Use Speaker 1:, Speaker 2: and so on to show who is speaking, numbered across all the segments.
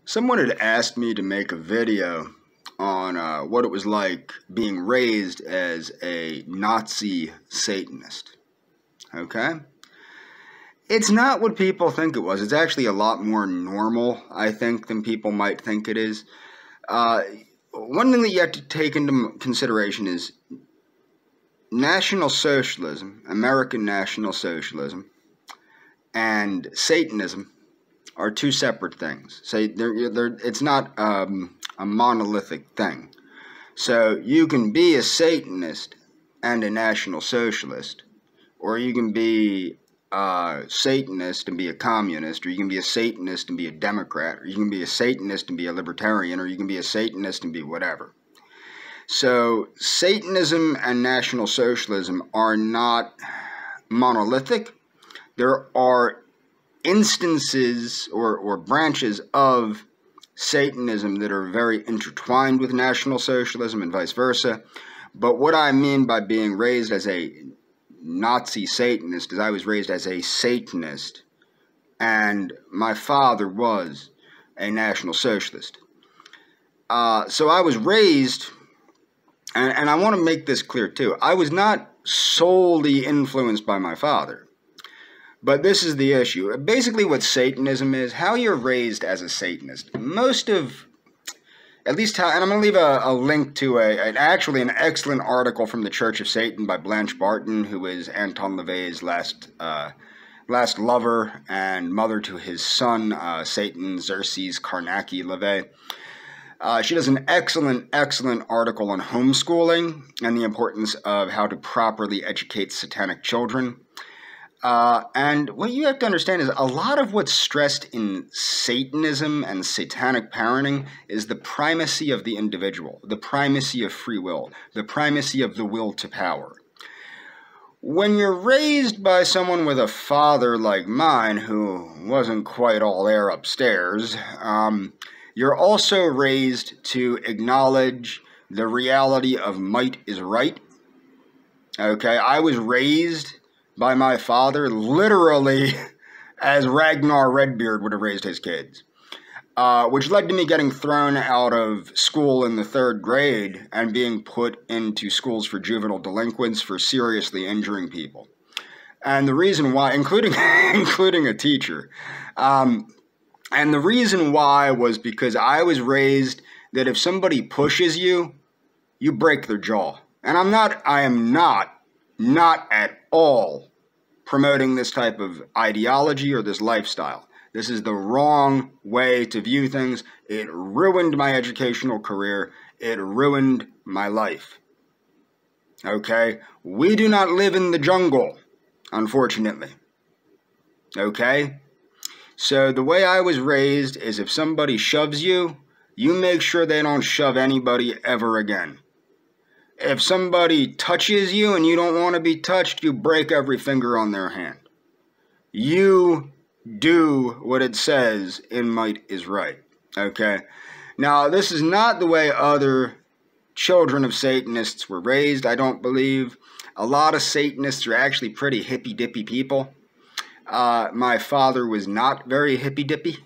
Speaker 1: Someone had asked me to make a video on what it was like being raised as a Nazi Satanist. Okay? It's not what people think it was. It's actually a lot more normal, I think, than people might think it is. One thing that you have to take into consideration is National Socialism, American National Socialism, and Satanism are two separate things. So it's not a monolithic thing. So you can be a Satanist and a National Socialist, or you can be a Satanist and be a communist, or you can be a Satanist and be a Democrat, or you can be a Satanist and be a libertarian, or you can be a Satanist and be whatever. So Satanism and National Socialism are not monolithic. There are instances or branches of Satanism that are very intertwined with National Socialism and vice versa. But what I mean by being raised as a Nazi Satanist is I was raised as a Satanist, and my father was a National Socialist. So I was raised, and I want to make this clear too, I was not solely influenced by my father. But this is the issue. Basically what Satanism is, how you're raised as a Satanist. Most of, at least how, and I'm going to leave a link to actually an excellent article from the Church of Satan by Blanche Barton, who is Anton LaVey's last lover and mother to his son, Satan Xerxes Carnacki LaVey. She does an excellent article on homeschooling and the importance of how to properly educate satanic children. And what you have to understand is a lot of what's stressed in Satanism and satanic parenting is the primacy of the individual, the primacy of free will, the primacy of the will to power. When you're raised by someone with a father like mine who wasn't quite all there upstairs, you're also raised to acknowledge the reality of might is right. Okay, I was raised by my father, literally as Ragnar Redbeard would have raised his kids, which led to me getting thrown out of school in the 3rd grade and being put into schools for juvenile delinquents for seriously injuring people. And the reason why, including a teacher, and the reason why was because I was raised that if somebody pushes you, you break their jaw. And I am not at all promoting this type of ideology or this lifestyle. This is the wrong way to view things. It ruined my educational career. It ruined my life. Okay? We do not live in the jungle, unfortunately. Okay? So the way I was raised is if somebody shoves you, you make sure they don't shove anybody ever again. If somebody touches you and you don't want to be touched, you break every finger on their hand. You do what it says in Might is Right. Okay? Now, this is not the way other children of Satanists were raised, I don't believe. A lot of Satanists are actually pretty hippy-dippy people. My father was not very hippy-dippy.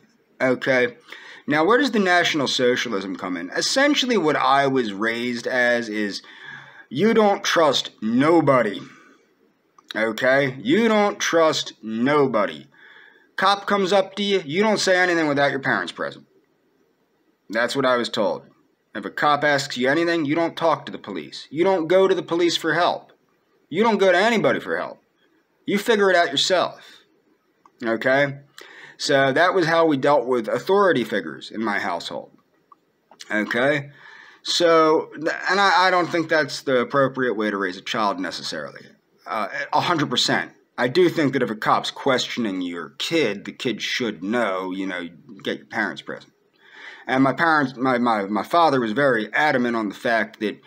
Speaker 1: Okay? Now, where does the National Socialism come in? Essentially, what I was raised as is you don't trust nobody. Okay? You don't trust nobody. Cop comes up to you, you don't say anything without your parents present. That's what I was told. If a cop asks you anything, you don't talk to the police. You don't go to the police for help. You don't go to anybody for help. You figure it out yourself. Okay? So that was how we dealt with authority figures in my household. Okay? So, and I don't think that's the appropriate way to raise a child necessarily. 100%. I do think that if a cop's questioning your kid, the kid should know, get your parents present. And my father was very adamant on the fact that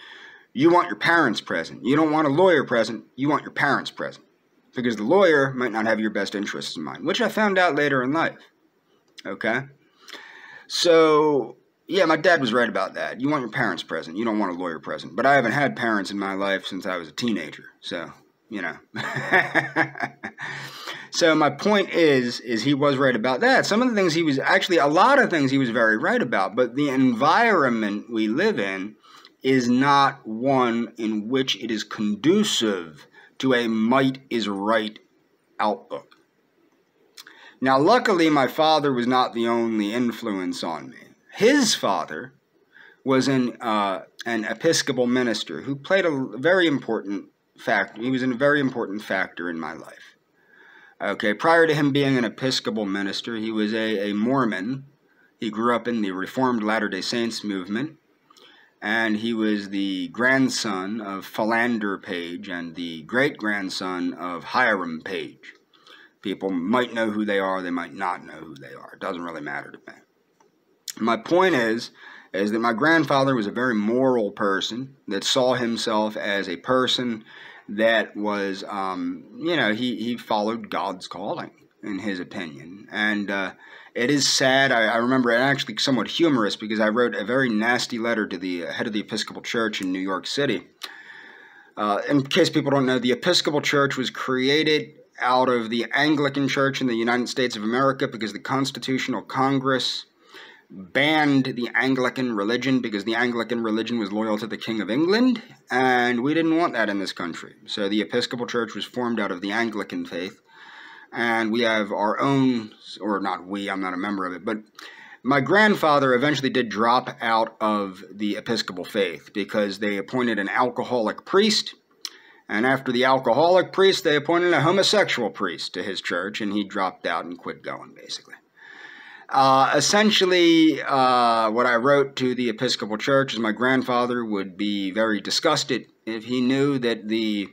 Speaker 1: you want your parents present. You don't want a lawyer present, you want your parents present. Because the lawyer might not have your best interests in mind, which I found out later in life. Okay? So, yeah, my dad was right about that. You want your parents present. You don't want a lawyer present. But I haven't had parents in my life since I was a teenager. So, So my point is he was right about that. Some of the things he was, actually a lot of things he was very right about, but the environment we live in is not one in which it is conducive to a might is right outlook. Now, luckily, my father was not the only influence on me. His father was an Episcopal minister who played a very important factor. He was a very important factor in my life. Okay, prior to him being an Episcopal minister, he was a Mormon. He grew up in the Reformed Latter-day Saints movement, and he was the grandson of Philander Page and the great-grandson of Hiram Page. People might know who they are, they might not know who they are. It doesn't really matter to me. My point is that my grandfather was a very moral person that saw himself as a person that was, he followed God's calling, in his opinion. And it is sad. I remember it actually somewhat humorous because I wrote a very nasty letter to the head of the Episcopal Church in New York City. In case people don't know, the Episcopal Church was created out of the Anglican Church in the United States of America because the Constitutional Congress banned the Anglican religion because the Anglican religion was loyal to the King of England, and we didn't want that in this country. So the Episcopal Church was formed out of the Anglican faith, and we have our own, or not we, I'm not a member of it, but my grandfather eventually did drop out of the Episcopal faith because they appointed an alcoholic priest, and after the alcoholic priest, they appointed a homosexual priest to his church, and he dropped out and quit going, basically. Essentially, what I wrote to the Episcopal Church is my grandfather would be very disgusted if he knew that the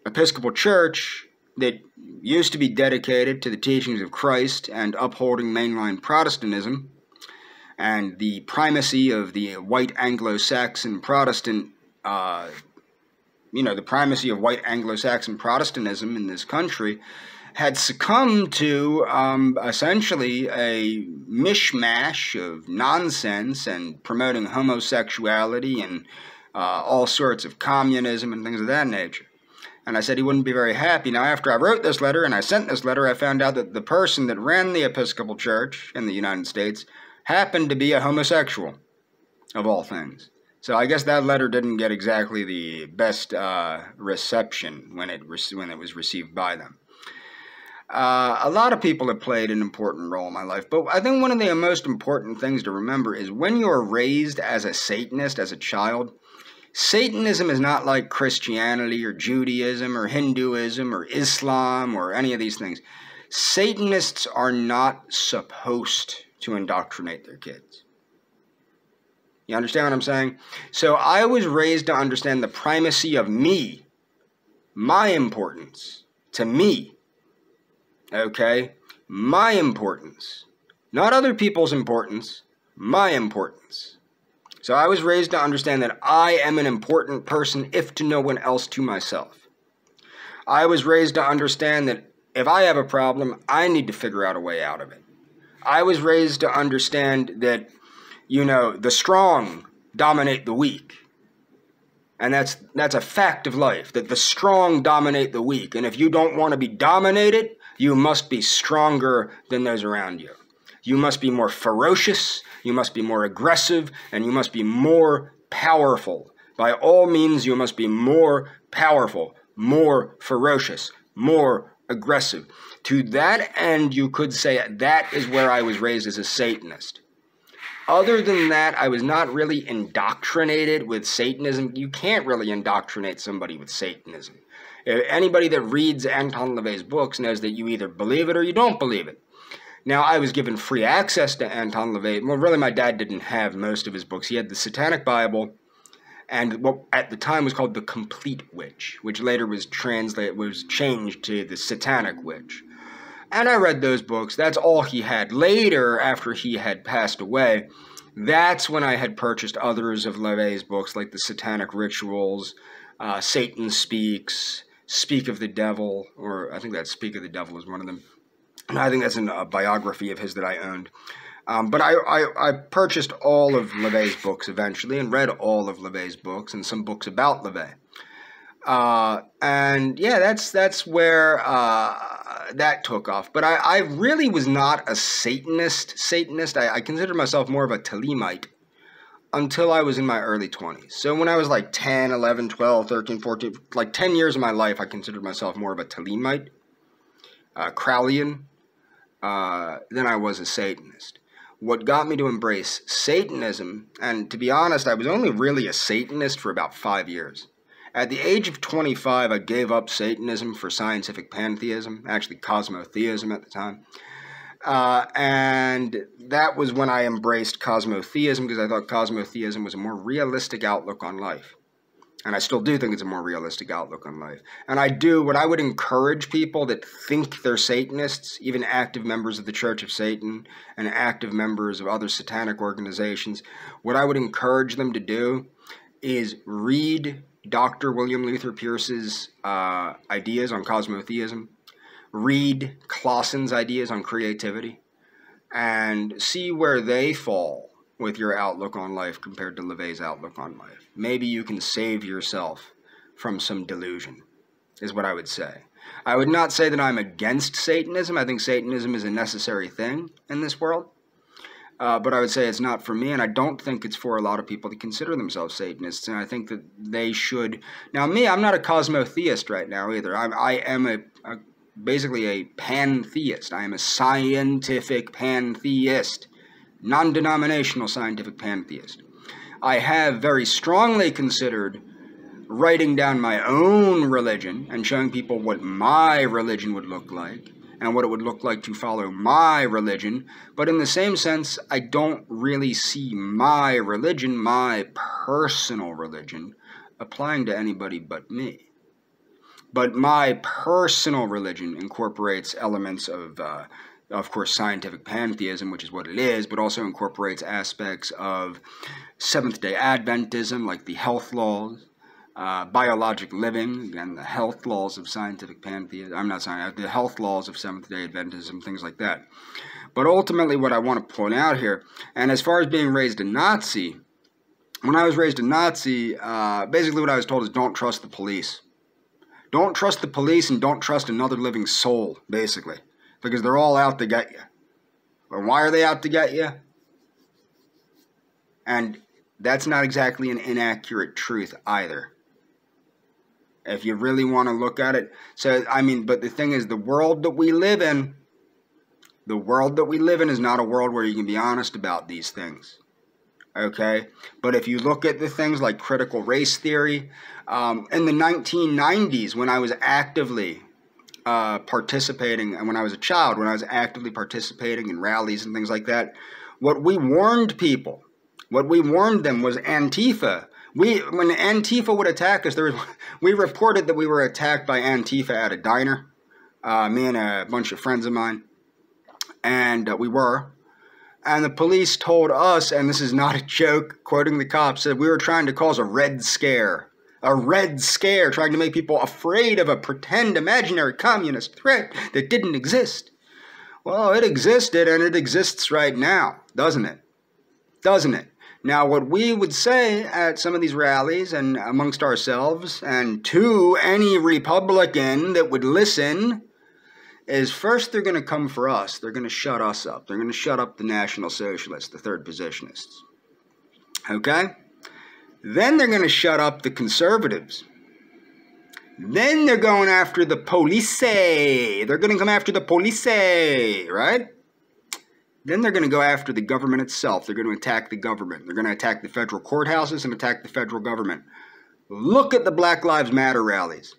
Speaker 1: Episcopal Church that used to be dedicated to the teachings of Christ and upholding mainline Protestantism and the primacy of the white Anglo-Saxon Protestant, the primacy of white Anglo-Saxon Protestantism in this country had succumbed to essentially a mishmash of nonsense and promoting homosexuality and all sorts of communism and things of that nature. And I said he wouldn't be very happy. Now, after I wrote this letter and I sent this letter, I found out that the person that ran the Episcopal Church in the United States happened to be a homosexual, of all things. So I guess that letter didn't get exactly the best reception when it was received by them. A lot of people have played an important role in my life, but I think one of the most important things to remember is when you're raised as a Satanist, as a child, Satanism is not like Christianity or Judaism or Hinduism or Islam or any of these things. Satanists are not supposed to indoctrinate their kids. You understand what I'm saying? So I was raised to understand the primacy of me, my importance to me. Okay? My importance. Not other people's importance. My importance. So I was raised to understand that I am an important person, if to no one else, to myself. I was raised to understand that if I have a problem, I need to figure out a way out of it. I was raised to understand that, the strong dominate the weak. And that's a fact of life, that the strong dominate the weak. And if you don't want to be dominated, you must be stronger than those around you. You must be more ferocious, you must be more aggressive, and you must be more powerful. By all means, you must be more powerful, more ferocious, more aggressive. To that end, you could say that is where I was raised as a Satanist. Other than that, I was not really indoctrinated with Satanism. You can't really indoctrinate somebody with Satanism. Anybody that reads Anton LaVey's books knows that you either believe it or you don't believe it. Now, I was given free access to Anton LaVey. Well, really, my dad didn't have most of his books. He had the Satanic Bible and what at the time was called the Complete Witch, which later was changed to the Satanic Witch. And I read those books. That's all he had. Later, after he had passed away, that's when I had purchased others of LaVey's books, like the Satanic Rituals, Satan Speaks, Speak of the Devil, or I think that Speak of the Devil is one of them. And I think that's a biography of his that I owned. But I purchased all of LaVey's books eventually and read all of LaVey's books and some books about LaVey. And yeah, that's where, that took off. But I really was not a Satanist. I considered myself more of a Talimite until I was in my early 20s. So when I was like 10, 11, 12, 13, 14, like 10 years of my life, I considered myself more of a Talimite, Crowleyan, than I was a Satanist. What got me to embrace Satanism, and to be honest, I was only really a Satanist for about 5 years. At the age of 25, I gave up Satanism for scientific pantheism, actually cosmotheism at the time. And that was when I embraced cosmotheism, because I thought cosmotheism was a more realistic outlook on life. And I still do think it's a more realistic outlook on life. And what I would encourage people that think they're Satanists, even active members of the Church of Satan and active members of other satanic organizations, what I would encourage them to do is read Dr. William Luther Pierce's ideas on cosmotheism, read Clausen's ideas on creativity, and see where they fall with your outlook on life compared to LaVey's outlook on life. Maybe you can save yourself from some delusion, is what I would say. I would not say that I'm against Satanism. I think Satanism is a necessary thing in this world. But I would say it's not for me, and I don't think it's for a lot of people to consider themselves Satanists, and I think that they should. Now, me, I'm not a cosmotheist right now either. I am basically a pantheist. I am a scientific pantheist, non-denominational scientific pantheist. I have very strongly considered writing down my own religion and showing people what my religion would look like, and what it would look like to follow my religion, but in the same sense, I don't really see my religion, my personal religion, applying to anybody but me. But my personal religion incorporates elements of course, scientific pantheism, which is what it is, but also incorporates aspects of Seventh-day Adventism, like the health laws, biologic living, again, the health laws of scientific pantheism, the health laws of Seventh-day Adventism, things like that. But ultimately what I want to point out here, and as far as being raised a Nazi, when I was raised a Nazi, basically what I was told is don't trust the police. Don't trust the police and don't trust another living soul, basically, because they're all out to get you. But why are they out to get you? And that's not exactly an inaccurate truth either, if you really want to look at it. So, but the thing is, the world that we live in is not a world where you can be honest about these things, okay? But if you look at the things like critical race theory, in the 1990s, when I was actively participating, and when I was a child, when I was actively participating in rallies and things like that, what we warned them was Antifa. When Antifa would attack us, we reported that we were attacked by Antifa at a diner, me and a bunch of friends of mine, and we were. And the police told us, and this is not a joke, quoting the cops, that we were trying to cause a red scare. A red scare, trying to make people afraid of a pretend imaginary communist threat that didn't exist. Well, it existed, and it exists right now, doesn't it? Doesn't it? Now, what we would say at some of these rallies and amongst ourselves, and to any Republican that would listen, is first they're going to come for us. They're going to shut us up. They're going to shut up the National Socialists, the third positionists. Okay? Then they're going to shut up the conservatives. Then they're going after the police. They're going to come after the police, right? Then they're going to go after the government itself. They're going to attack the government. They're going to attack the federal courthouses and attack the federal government. Look at the Black Lives Matter rallies.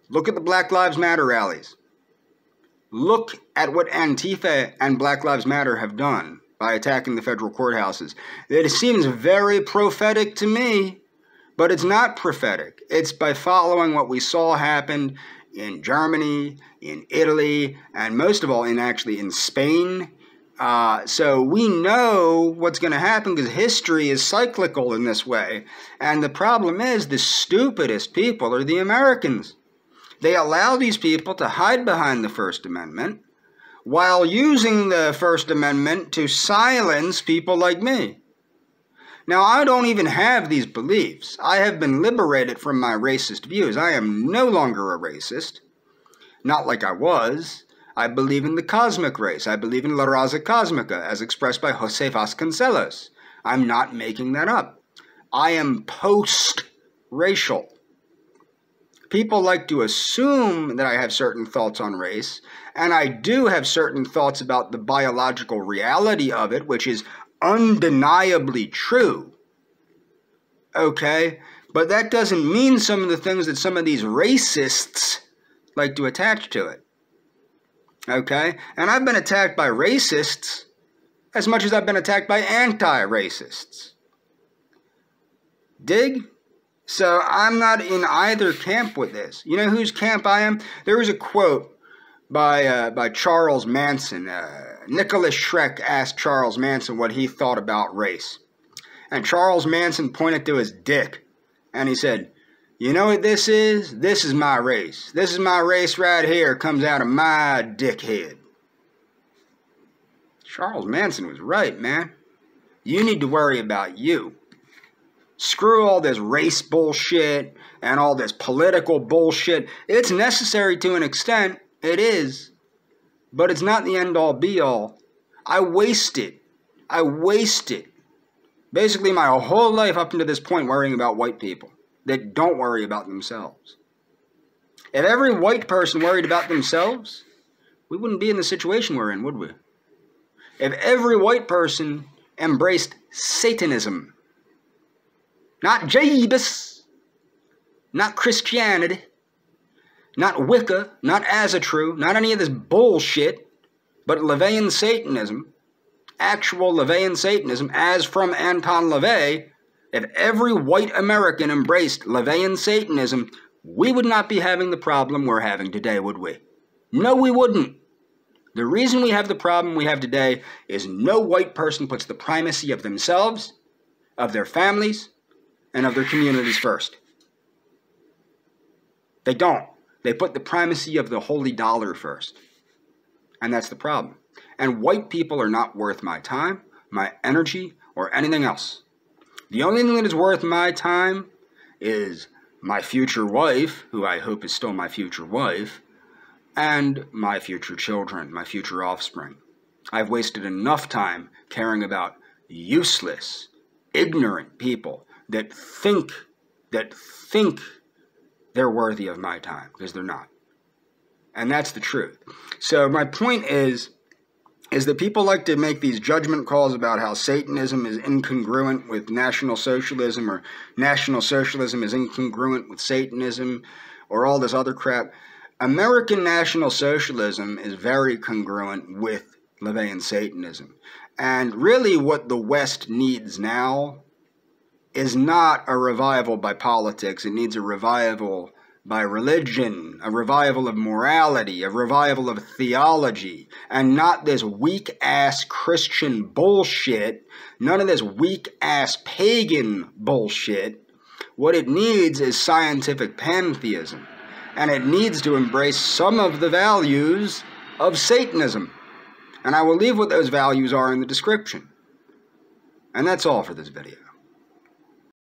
Speaker 1: Look at the Black Lives Matter rallies. Look at what Antifa and Black Lives Matter have done by attacking the federal courthouses. It seems very prophetic to me, but it's not prophetic. It's by following what we saw happen in Germany, in Italy, and most of all, in Spain. So we know what's going to happen because history is cyclical in this way. And the problem is the stupidest people are the Americans. They allow these people to hide behind the First Amendment while using the First Amendment to silence people like me. Now, I don't even have these beliefs. I have been liberated from my racist views. I am no longer a racist. Not like I was. I believe in the cosmic race. I believe in La Raza Cosmica, as expressed by Jose Vasconcelos. I'm not making that up. I am post-racial. People like to assume that I have certain thoughts on race, and I do have certain thoughts about the biological reality of it, which is undeniably true. Okay? But that doesn't mean some of the things that some of these racists like to attach to it. Okay? And I've been attacked by racists as much as I've been attacked by anti-racists. Dig? So I'm not in either camp with this. You know whose camp I am? There was a quote by Charles Manson. Nicholas Schreck asked Charles Manson what he thought about race. And Charles Manson pointed to his dick. And he said, "You know what this is? This is my race. This is my race right here. It comes out of my dickhead." Charles Manson was right, man. You need to worry about you. Screw all this race bullshit and all this political bullshit. It's necessary to an extent. It is. But it's not the end-all be-all. I wasted basically my whole life up until this point worrying about white people that don't worry about themselves. If every white person worried about themselves, we wouldn't be in the situation we're in, would we? If every white person embraced Satanism, not Jebus, not Christianity, not Wicca, not Asatru, not any of this bullshit, but LaVeyan Satanism, actual LaVeyan Satanism, as from Anton LaVey. If every white American embraced LaVeyan Satanism, we would not be having the problem we're having today, would we? No, we wouldn't. The reason we have the problem we have today is no white person puts the primacy of themselves, of their families, and of their communities first. They don't. They put the primacy of the holy dollar first. And that's the problem. And white people are not worth my time, my energy, or anything else. The only thing that is worth my time is my future wife, who I hope is still my future wife, and my future children, my future offspring. I've wasted enough time caring about useless, ignorant people that think they're worthy of my time, because they're not. And that's the truth. So my point is that people like to make these judgment calls about how Satanism is incongruent with National Socialism, or National Socialism is incongruent with Satanism, or all this other crap. American National Socialism is very congruent with LaVeyan Satanism. And really what the West needs now is not a revival by politics. It needs a revival by religion, a revival of morality, a revival of theology, and not this weak-ass Christian bullshit, none of this weak-ass pagan bullshit. What it needs is scientific pantheism, and it needs to embrace some of the values of Satanism. And I will leave what those values are in the description. And that's all for this video.